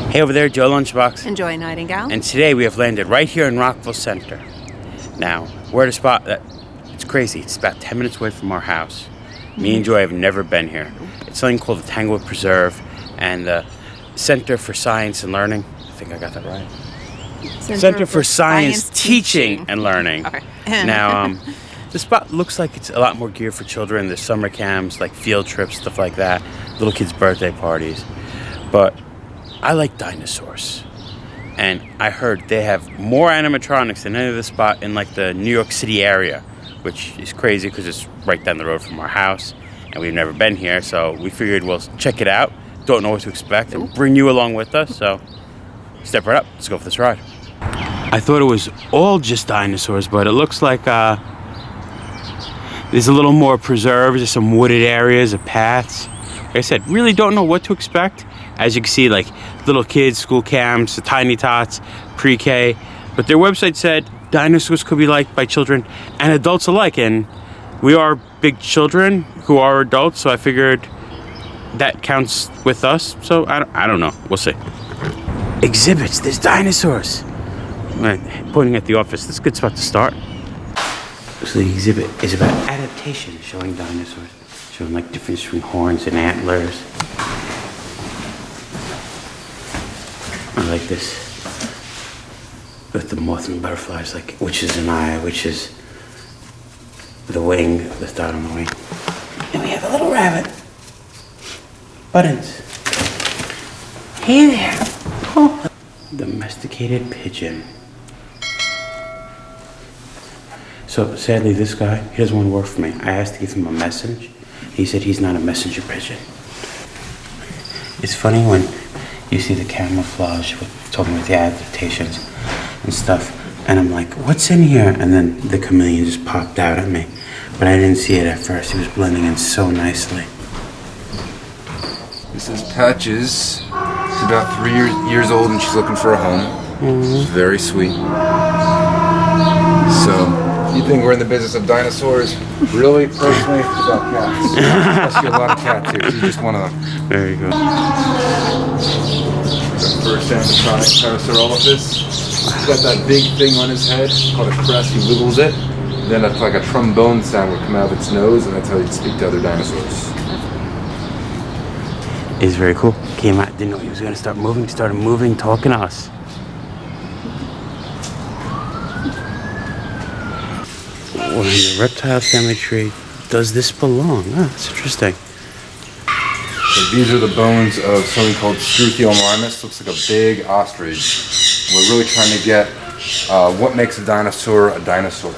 Hey over there, Joe Lunchbox. And Joy Nightingale. And today we have landed right here in Rockville Center. Now, we're at a spot that, it's crazy. It's about 10 minutes away from our house. Me and Joy have never been here. It's something called the Tanglewood Preserve and the Center for Science and Learning. I think I got that right. Center for Science Teaching and Learning. Okay. Now, the spot looks like it's a lot more geared for children. There's summer camps, like field trips, stuff like that. Little kids' birthday parties. But I like dinosaurs. And I heard they have more animatronics than any other spot in like the New York City area, which is crazy because it's right down the road from our house and we've never been here. So we figured we'll check it out. Don't know what to expect and bring you along with us. So step right up. Let's go for this ride. I thought it was all just dinosaurs, but it looks like there's a little more preserved. There's some wooded areas, paths. Like I said, really don't know what to expect. As you can see, like little kids, school camps, the tiny tots, pre-K. But their website said dinosaurs could be liked by children and adults alike. And we are big children who are adults, so I figured that counts with us. So I don't know. We'll see. Exhibits. There's dinosaurs. I'm pointing at the office. That's a good spot to start. So the exhibit is about adaptation, showing dinosaurs. Showing like difference between horns and antlers. I like this with the moth and butterflies, like which is an eye, which is the wing, the dot on the wing. And we have a little rabbit. Buttons. Hey there. Oh. Domesticated pigeon. So sadly, this guy, he doesn't want to work for me. I asked to give him a message. He said he's not a messenger pigeon. It's funny when you see the camouflage, talking about the adaptations and stuff, and I'm like, what's in here? And then the chameleon just popped out at me. But I didn't see it at first. He was blending in so nicely. This is Patches. She's about 3 years old and she's looking for a home. She's very sweet. So, you think we're in the business of dinosaurs? Really? Personally, it's about cats. I see a lot of cats here. She's just one of them. There you go. First animatronic Parasaurolophus. He's got that big thing on his head called a crest. He wiggles it. Then it's like a trombone sound would come out of its nose, and that's how he'd speak to other dinosaurs. It's very cool. Came out, didn't know he was going to start moving. Started moving, talking to us. Well, in the reptile family tree, does this belong? Oh, that's interesting. So these are the bones of something called Struthiomimus. Looks like a big ostrich. We're really trying to get what makes a dinosaur a dinosaur.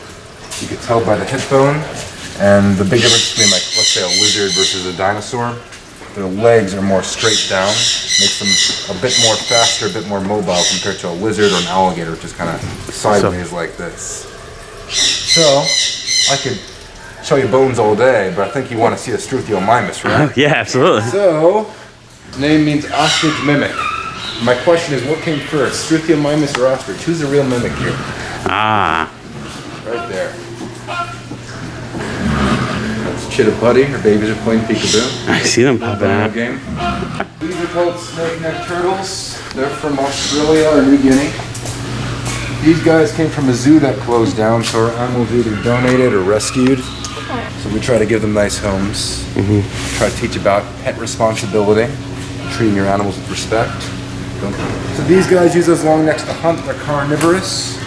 You can tell by the hip bone, and the big difference between, like, let's say a lizard versus a dinosaur. Their legs are more straight down, makes them a bit more faster, a bit more mobile compared to a lizard or an alligator, which is kind of sideways like this. So, I could show you bones all day, but I think you want to see a Struthiomimus, right? Oh, yeah, absolutely. So, name means ostrich mimic. My question is, what came first, Struthiomimus or ostrich? Who's the real mimic here? Ah. Right there. That's Chittaputty. Her babies are playing peekaboo. I see them popping out. Game. These are called snake-necked turtles. They're from Australia or New Guinea. These guys came from a zoo that closed down, so our animals either donated or rescued. So we try to give them nice homes. Try to teach about pet responsibility, treating your animals with respect. So these guys use those long necks to hunt. They're carnivorous.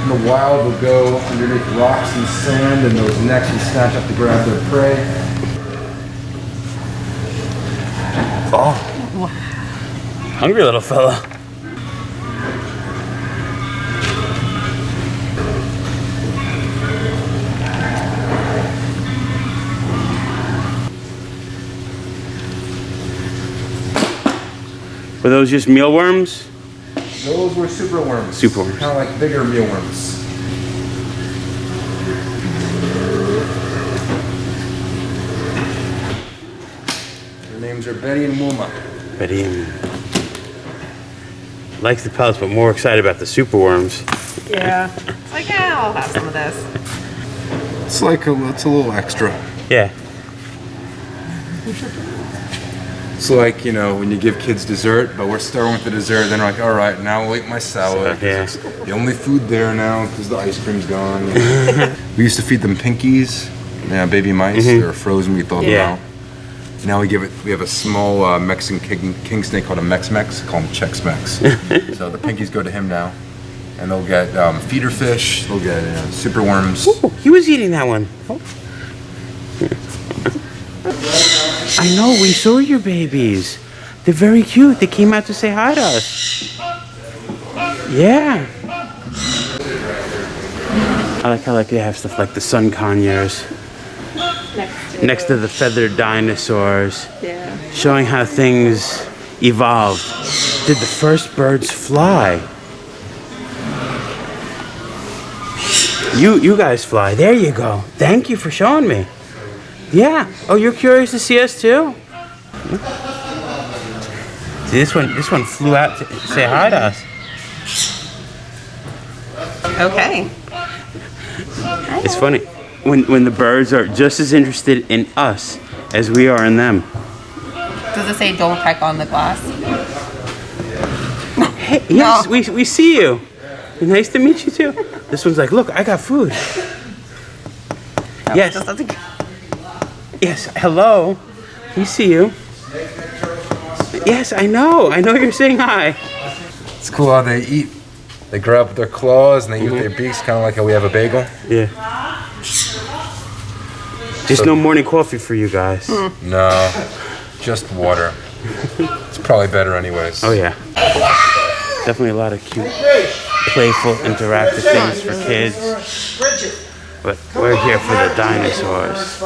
In the wild, they'll go underneath rocks and sand and those necks and snatch up to grab their prey. Oh. Hungry little fella. Were those just mealworms? Those were superworms. Superworms. Kind of like bigger mealworms. Their names are Betty and Wilma. Betty and likes the pellets, but more excited about the superworms. Yeah. It's like, yeah, I'll have some of this. It's a little extra. Yeah. It's like, you know, when you give kids dessert, but we're starting with the dessert, then we're like, all right, now we'll eat my salad. Yeah. It's the only food there now because the ice cream's gone. We used to feed them pinkies, baby mice. They were frozen, we thought them out. Now we have a small Mexican king snake called a Mex-Mex, call him Chex-Mex. So the pinkies go to him now. And they'll get feeder fish, they'll get super worms. Ooh, he was eating that one. Oh. I know, we saw your babies. They're very cute. They came out to say hi to us. Yeah. I like how they have stuff like the sun conures next to the feathered dinosaurs. Yeah. Showing how things evolved. Did the first birds fly? You guys fly. There you go. Thank you for showing me. Yeah. Oh, you're curious to see us too? See, this one flew out to say hi to us. Okay. It's funny when the birds are just as interested in us as we are in them. Does it say don't peck on the glass? Hey, yes, No. we see you. Nice to meet you too. This one's like, look, I got food. No, Yes. just doesn't- Yes, hello. We see you. Yes, I know you're saying hi. It's cool how they eat. They grab with their claws and they eat with their beaks, kind of like how we have a bagel. Yeah. Just no morning coffee for you guys. No, just water. It's probably better anyways. Oh yeah. Definitely a lot of cute, playful, interactive things for kids. But we're here for the dinosaurs.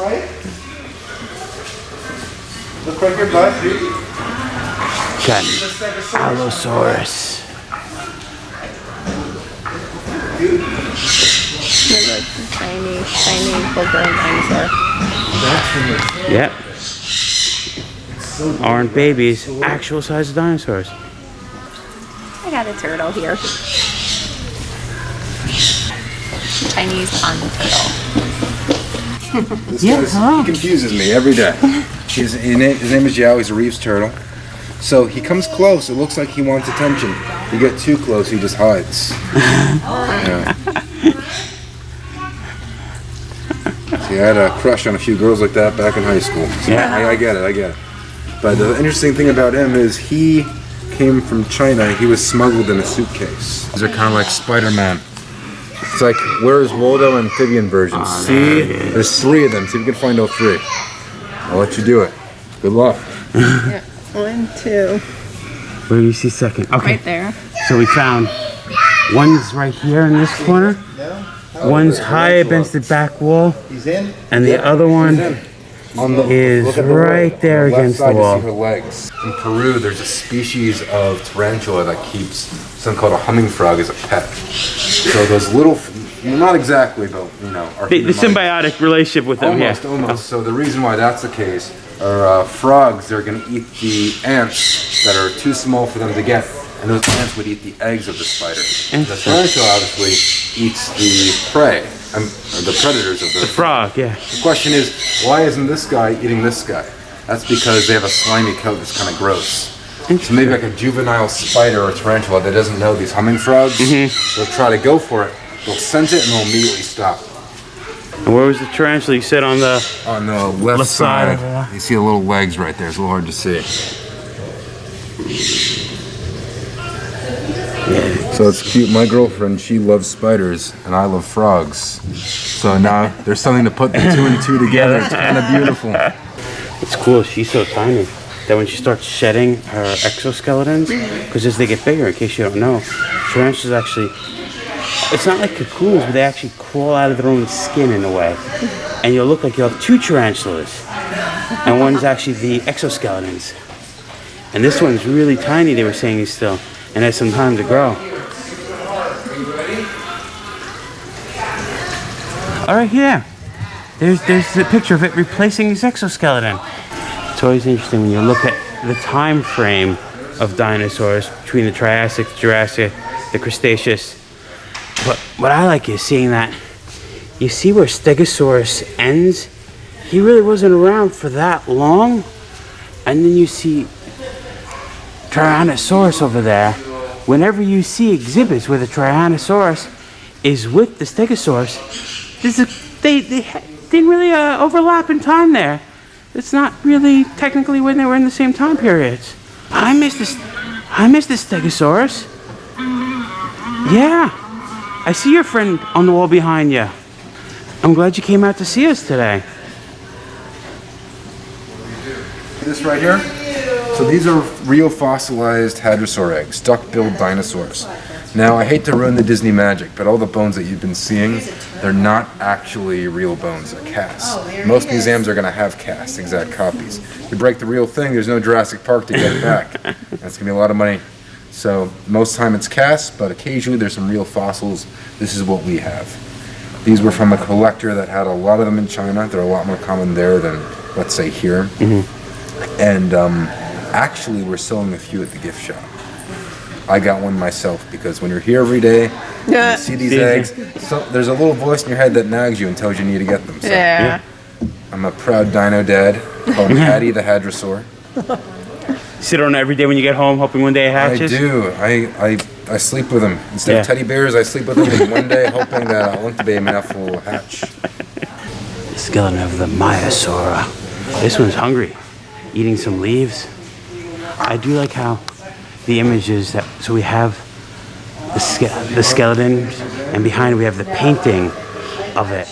Look like your butt, dude. Got Allosaurus. Tiny, full-grown dinosaur. Yep. Aren't babies actual size dinosaurs? I got a turtle here. Chinese pond turtle. This he confuses me every day. His name is Yao. He's a Reeves turtle. So he comes close. It looks like he wants attention. You get too close, he just hides. Yeah. See, I had a crush on a few girls like that back in high school. So Yeah. I get it. But the interesting thing about him is he came from China. He was smuggled in a suitcase. These are kind of like Spider-Man. It's like, where's Waldo amphibian version? See, there's 3 of them. See if we can find all 3. I'll let you do it. Good luck. Yeah. 1, 2. Where do you see second? Okay. Right there. So we found one's right here in this corner. One's high against the back wall. He's in. And the other one is Look at the right right. there On the against the left side, wall. You see her legs. In Peru, there's a species of tarantula that keeps something called a humming frog as a pet. So those little, not exactly, but are The symbiotic relationship with them, almost. So the reason why that's the case are frogs. They're going to eat the ants that are too small for them to get, and those ants would eat the eggs of the spider. The tarantula obviously eats the prey, or the predators of The frog, yeah. The question is, why isn't this guy eating this guy? That's because they have a slimy coat that's kind of gross. So maybe like a juvenile spider or tarantula that doesn't know these humming frogs, they'll try to go for it, they'll sense it, and they'll immediately stop. And where was the tarantula? You said on the Left side. side. You see the little legs right there. It's a little hard to see. So it's cute. My girlfriend, she loves spiders, and I love frogs. So now there's something to put the 2 and 2 together. It's kind of beautiful. It's cool. She's so tiny that when she starts shedding her exoskeletons, because as they get bigger, in case you don't know, tarantulas actually, it's not like cocoons, but they actually crawl out of their own skin in a way. And you'll look like you have 2 tarantulas. And one's actually the exoskeletons. And this one's really tiny, they were saying he's still, and has some time to grow. All right, here. There's the picture of it replacing his exoskeleton. It's always interesting when you look at the time frame of dinosaurs between the Triassic, the Jurassic, the Cretaceous. But what I like is seeing that you see where Stegosaurus ends. He really wasn't around for that long, And then you see Tyrannosaurus over there. Whenever you see exhibits where the Tyrannosaurus is with the Stegosaurus, they didn't really overlap in time there. It's not really technically when they were in the same time periods. I miss the Stegosaurus. Yeah, I see your friend on the wall behind you. I'm glad you came out to see us today. This right here? So these are real fossilized hadrosaur eggs, duck-billed dinosaurs. Now, I hate to ruin the Disney magic, but all the bones that you've been seeing, they're not actually real bones, they're casts. Most museums are going to have casts, exact copies. You break the real thing, there's no Jurassic Park to get it back. That's going to be a lot of money. So most of the time it's casts, but occasionally there's some real fossils. This is what we have. These were from a collector that had a lot of them in China. They're a lot more common there than, let's say, here. And actually, we're selling a few at the gift shop. I got one myself because when you're here every day, you see these eggs, so there's a little voice in your head that nags you and tells you need to get them. So Yeah. I'm a proud dino dad. Call him Patty the Hadrosaur. Sit on it every day when you get home, hoping one day it hatches? I do. I sleep with him. Instead of teddy bears, I sleep with him. And one day, hoping that Enough will hatch. The skeleton of the Maiasaura. This one's hungry, eating some leaves. I do like how the images that, so we have the skeleton, and behind it we have the painting of it.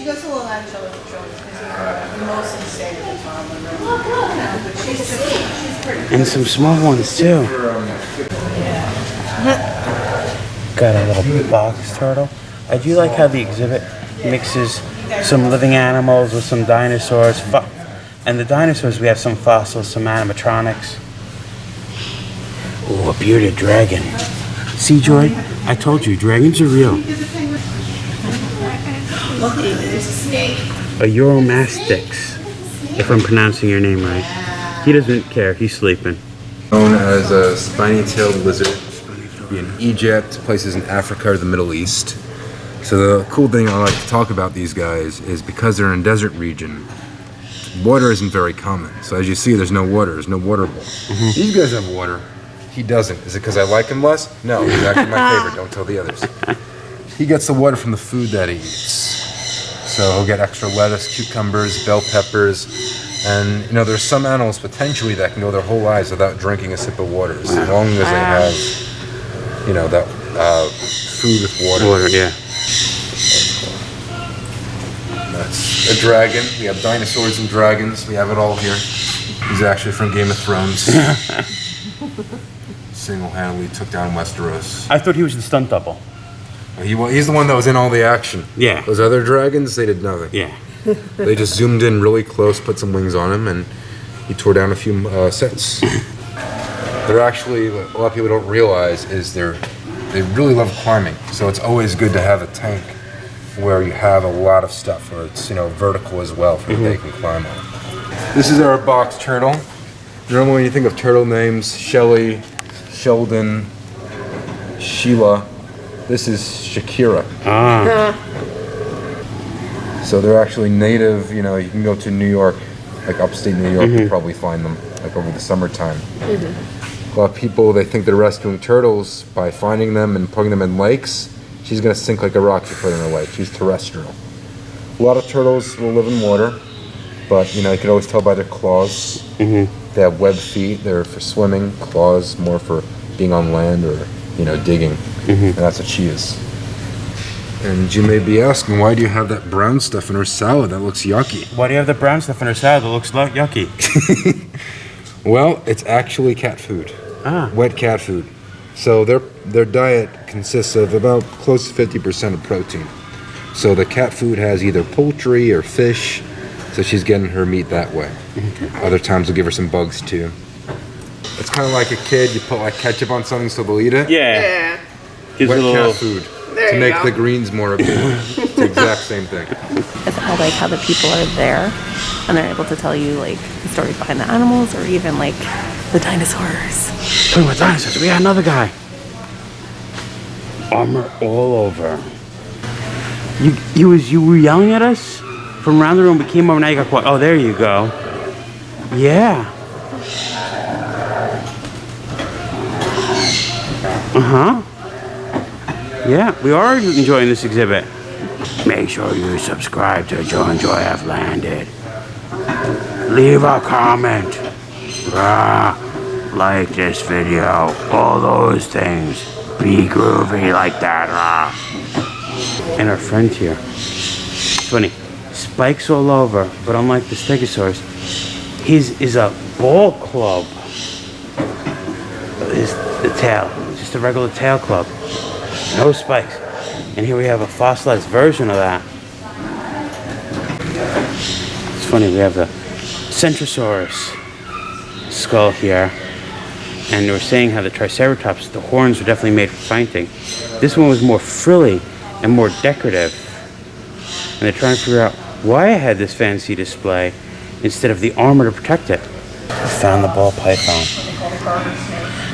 And some small ones too. Got a little box turtle. I do like how the exhibit mixes some living animals with some dinosaurs. And the dinosaurs, we have some fossils, some animatronics. Ooh, a bearded dragon. See, Joy? I told you, dragons are real. A Euromastix, if I'm pronouncing your name right. He doesn't care, he's sleeping. Known as a spiny-tailed lizard. In Egypt, places in Africa or the Middle East. So the cool thing I like to talk about these guys is because they're in a desert region, water isn't very common. So as you see, there's no water. There's no water bowl. These guys have water. He doesn't. Is it because I like him less? No, he's actually my favorite. Don't tell the others. He gets the water from the food that he eats. So he'll get extra lettuce, cucumbers, bell peppers, and there's some animals potentially that can go their whole lives without drinking a sip of water, as long as they have, that food with water. Water, yeah. That's a dragon. We have dinosaurs and dragons. We have it all here. He's actually from Game of Thrones. Single-handedly took down Westeros. I thought he was the stunt double. He's the one that was in all the action. Yeah. Those other dragons, they did nothing. Yeah. They just zoomed in really close, put some wings on him, and he tore down a few sets. They're actually, a lot of people don't realize, is they really love climbing. So it's always good to have a tank where you have a lot of stuff, where it's vertical as well, for they can climb on. This is our box turtle. Normally when you think of turtle names, Shelly, Sheldon, Sheila, this is Shakira. So they're actually native, you can go to New York, like upstate New York, you'll probably find them, like over the summertime. A lot of people, they think they're rescuing turtles by finding them and putting them in lakes. She's gonna sink like a rock if you put her in a lake. She's terrestrial. A lot of turtles will live in water, but you can always tell by their claws. They have webbed feet, they're for swimming, claws more for being on land or, digging. And that's what she is. And you may be asking, why do you have that brown stuff in her salad? That looks yucky. Why do you have the brown stuff in her salad that looks yucky? Well, it's actually cat food. Wet cat food. So their diet consists of about close to 50% of protein. So the cat food has either poultry or fish, so she's getting her meat that way. Other times we'll give her some bugs too. It's kind of like a kid, you put like ketchup on something so they'll eat it. Yeah. Gives Wet it a little... cat food. There To you make go. the greens more appealing. It's the exact same thing. I like how the people are there and they're able to tell you like the story behind the animals or even like the dinosaurs. Talking about dinosaurs, we got another guy. Armor all over. You were yelling at us from around the room. We came over, now you got quiet. Oh, there you go. Yeah. Yeah, we are enjoying this exhibit. Make sure you subscribe to Joe and Joy Have Landed. Leave a comment. Like this video. All those things. Be groovy like that. And our friend here. It's funny. Spikes all over, but unlike the stegosaurs, his is a ball club. Is the tail. Just a regular tail club. No spikes. And here we have a fossilized version of that. It's funny, we have the Centrosaurus skull here. And they were saying how the Triceratops, the horns were definitely made for fighting. This one was more frilly and more decorative. And they're trying to figure out why I had this fancy display instead of the armor to protect it. I found the ball python.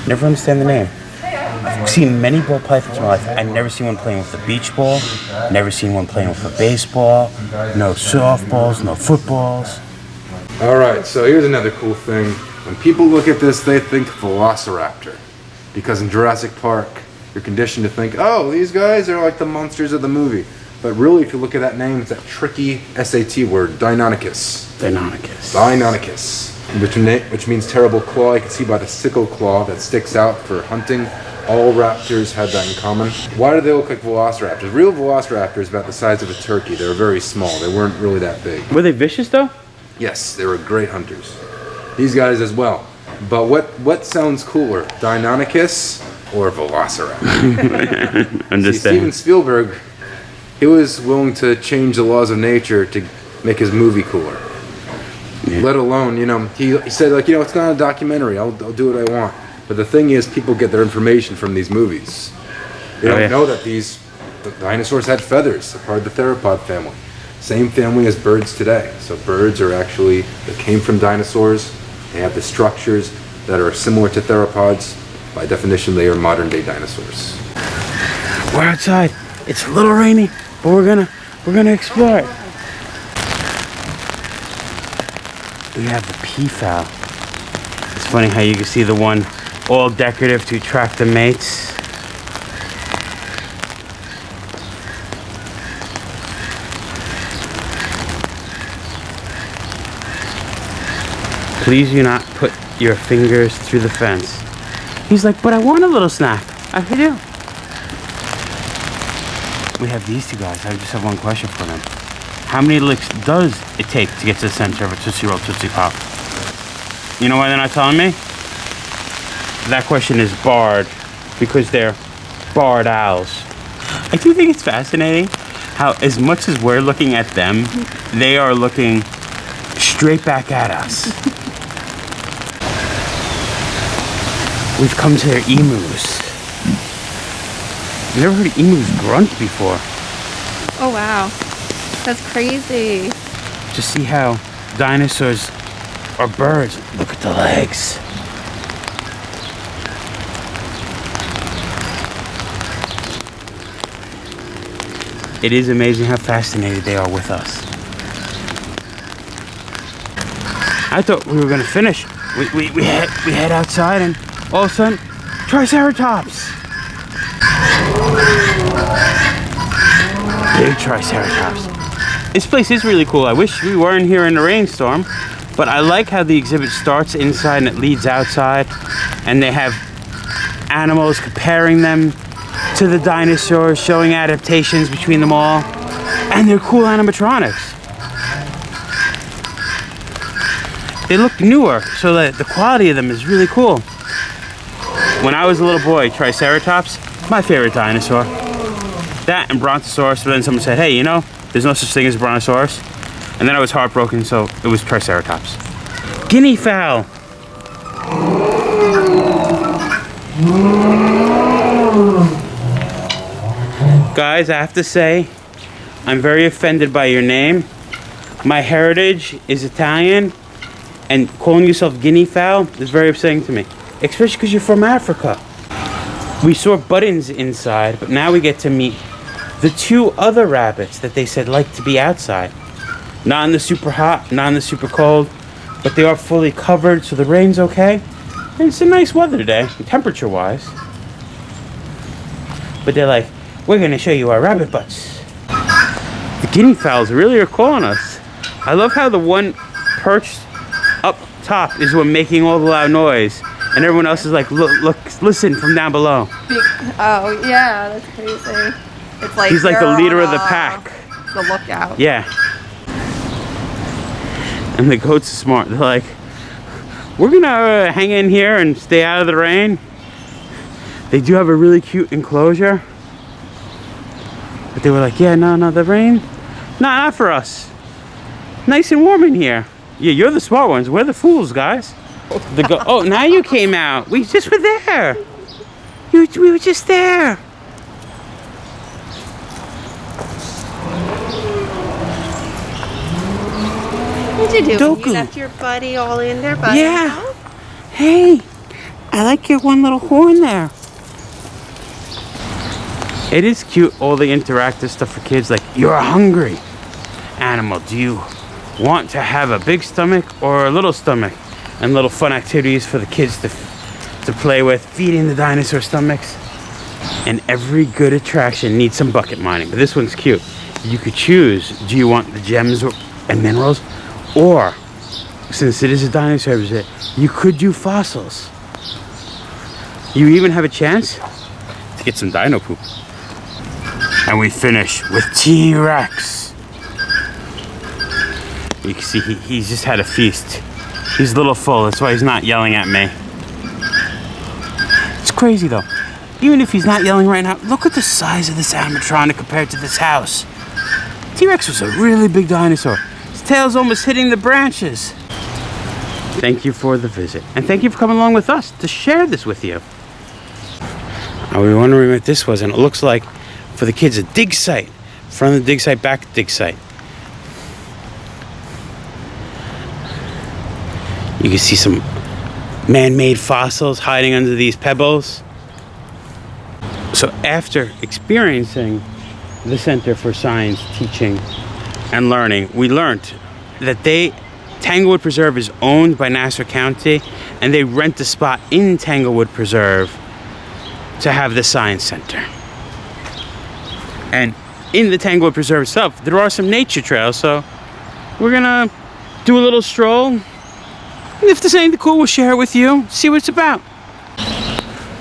Never understand the name. I've seen many ball pythons in my life. I've never seen one playing with a beach ball. Never seen one playing with a baseball. No softballs, no footballs. Alright, so here's another cool thing. When people look at this, they think Velociraptor. Because in Jurassic Park, you're conditioned to think, oh, these guys are like the monsters of the movie. But really, if you look at that name, it's that tricky SAT word, Deinonychus. Deinonychus. Which means terrible claw. You can see by the sickle claw that sticks out for hunting. All raptors had that in common. Why do they look like velociraptors? Real velociraptors about the size of a turkey. They were very small. They weren't really that big. Were they vicious though? Yes, they were great hunters. These guys as well. But what sounds cooler, Deinonychus or Velociraptor? Understand. See, Steven Spielberg, he was willing to change the laws of nature to make his movie cooler. Yeah. Let alone, he said, like, it's not a documentary. I'll do what I want. But the thing is, people get their information from these movies. They don't know that the dinosaurs had feathers, a part of the theropod family. Same family as birds today. So birds are actually, they came from dinosaurs. They have the structures that are similar to theropods. By definition, they are modern day dinosaurs. We're outside. It's a little rainy, but we're gonna explore it. We have the peafowl. It's funny how you can see the one all decorative to attract the mates. Please do not put your fingers through the fence. He's like, but I want a little snack. I do. We have these two guys. I just have one question for them. How many licks does it take to get to the center of a Tootsie Roll Tootsie Pop? You know why they're not telling me? That question is barred because they're barred owls. I do think it's fascinating how as much as we're looking at them, they are looking straight back at us. We've come to their emus. I've never heard emus grunt before. Oh wow, that's crazy. Just see how dinosaurs are birds. Look at the legs. It is amazing how fascinated they are with us. I thought we were gonna finish. We head outside and all of a sudden, Triceratops! Big Triceratops. This place is really cool. I wish we weren't here in the rainstorm, but I like how the exhibit starts inside and it leads outside, and they have animals comparing them to the dinosaurs, showing adaptations between them all, and they're cool animatronics. They look newer, so that the quality of them is really cool. When I was a little boy, Triceratops, my favorite dinosaur. That and Brontosaurus, but then someone said, hey, there's no such thing as a Brontosaurus. And then I was heartbroken, so it was Triceratops. Guinea fowl. Guys, I have to say, I'm very offended by your name. My heritage is Italian, and calling yourself guinea fowl is very upsetting to me. Especially because you're from Africa. We saw buttons inside, but now we get to meet the two other rabbits that they said like to be outside. Not in the super hot, not in the super cold, but they are fully covered, so the rain's okay. And it's a nice weather day, temperature-wise. but they're like, we're gonna show you our rabbit butts. The guinea fowls really are calling us. I love how the one perched up top is what making all the loud noise, and everyone else is like, look, listen from down below. Oh yeah, that's crazy. It's like He's like the you're leader on, of the pack. The lookout. Yeah. And the goats are smart. They're like, we're gonna hang in here and stay out of the rain. They do have a really cute enclosure. But they were like, yeah, no, the rain, not for us. Nice and warm in here. Yeah, you're the smart ones. We're the fools, guys. Oh, now you came out. We just were there. We were just there. What did you do? Doku. You left your buddy all in there by Yeah. himself? Hey, I like your one little horn there. It is cute, all the interactive stuff for kids. Like, you're a hungry animal. Do you want to have a big stomach or a little stomach? And little fun activities for the kids to play with, feeding the dinosaur stomachs. And every good attraction needs some bucket mining. But this one's cute. You could choose, do you want the gems and minerals? Or, since it is a dinosaur visit, you could do fossils. You even have a chance to get some dino poop. And we finish with T-Rex. You can see he's just had a feast. He's a little full, that's why he's not yelling at me. It's crazy though. Even if he's not yelling right now, look at the size of this animatronic compared to this house. T-Rex was a really big dinosaur. His tail's almost hitting the branches. Thank you for the visit. And thank you for coming along with us to share this with you. I was wondering what this was, and it looks like for the kids a dig site. Front of the dig site, back dig site. You can see some man-made fossils hiding under these pebbles. So after experiencing the Center for Science Teaching and Learning, we learned that Tanglewood Preserve is owned by Nassau County, and they rent a spot in Tanglewood Preserve to have the Science Center. And in the Tanglewood Preserve itself, there are some nature trails, so we're gonna do a little stroll. And if there's anything cool, we'll share it with you, see what it's about.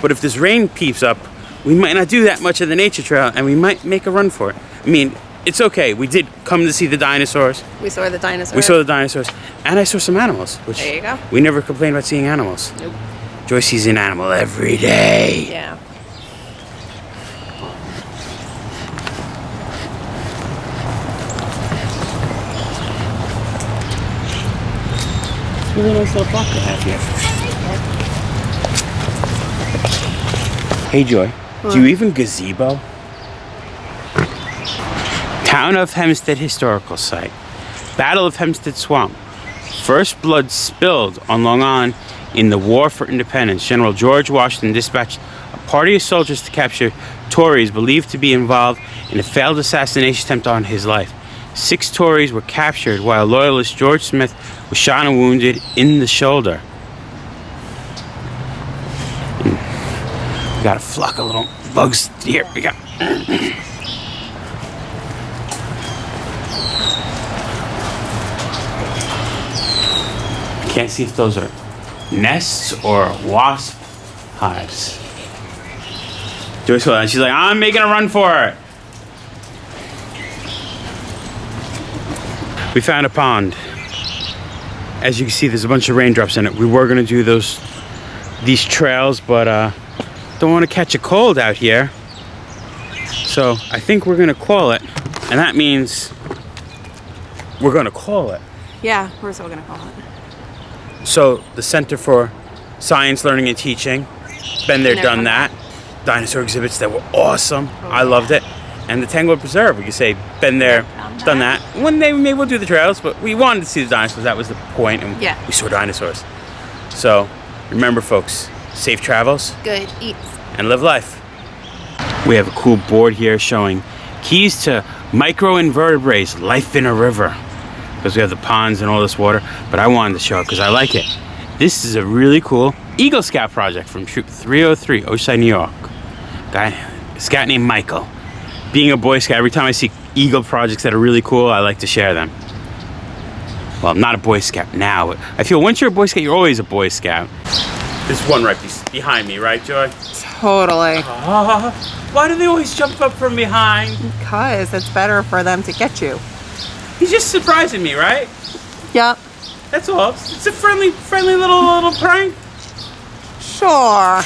But if this rain peeps up, we might not do that much of the nature trail, and we might make a run for it. I mean, it's okay. We did come to see the dinosaurs. We saw the dinosaurs. We saw the dinosaurs, and I saw some animals, which There you go. we never complain about seeing animals. Nope. Joyce sees an animal every day. Yeah. It's a really nice little park to have here. Hey Joy, do you even gazebo? Town of Hempstead Historical Site. Battle of Hempstead Swamp. First blood spilled on Long Island in the War for Independence. General George Washington dispatched a party of soldiers to capture Tories believed to be involved in a failed assassination attempt on his life. 6 Tories were captured while loyalist George Smith was shot and wounded in the shoulder. We got a flock of little bugs here. We got. Can't see if those are nests or wasp hives. Joyce will, and she's like, I'm making a run for it. We found a pond. As you can see, there's a bunch of raindrops in it. We were gonna do these trails, but don't want to catch a cold out here. So I think we're gonna call it, and that means we're gonna call it. Yeah, we're still gonna call it. So the Center for Science, Learning, and Teaching, been there, done that. Dinosaur exhibits that were awesome. I loved it. And the Tanglewood Preserve, we could say, been there, done that. One day maybe we'll do the trails, but we wanted to see the dinosaurs. That was the point, and Yeah. we saw dinosaurs. So remember, folks, safe travels Good eats. and live life. We have a cool board here showing keys to microinvertebrates, life in a river. Because we have the ponds and all this water, but I wanted to show it because I like it. This is a really cool Eagle Scout project from Troop 303, Oceanside, New York. Guy Scout named Michael. Being a Boy Scout, every time I see Eagle projects that are really cool, I like to share them. Well, I'm not a Boy Scout now. I feel once you're a Boy Scout, you're always a Boy Scout. There's one right behind me, right, Joy? Totally. Why do they always jump up from behind? Because it's better for them to get you. He's just surprising me, right? Yep. That's all. It's a friendly little prank. Sure.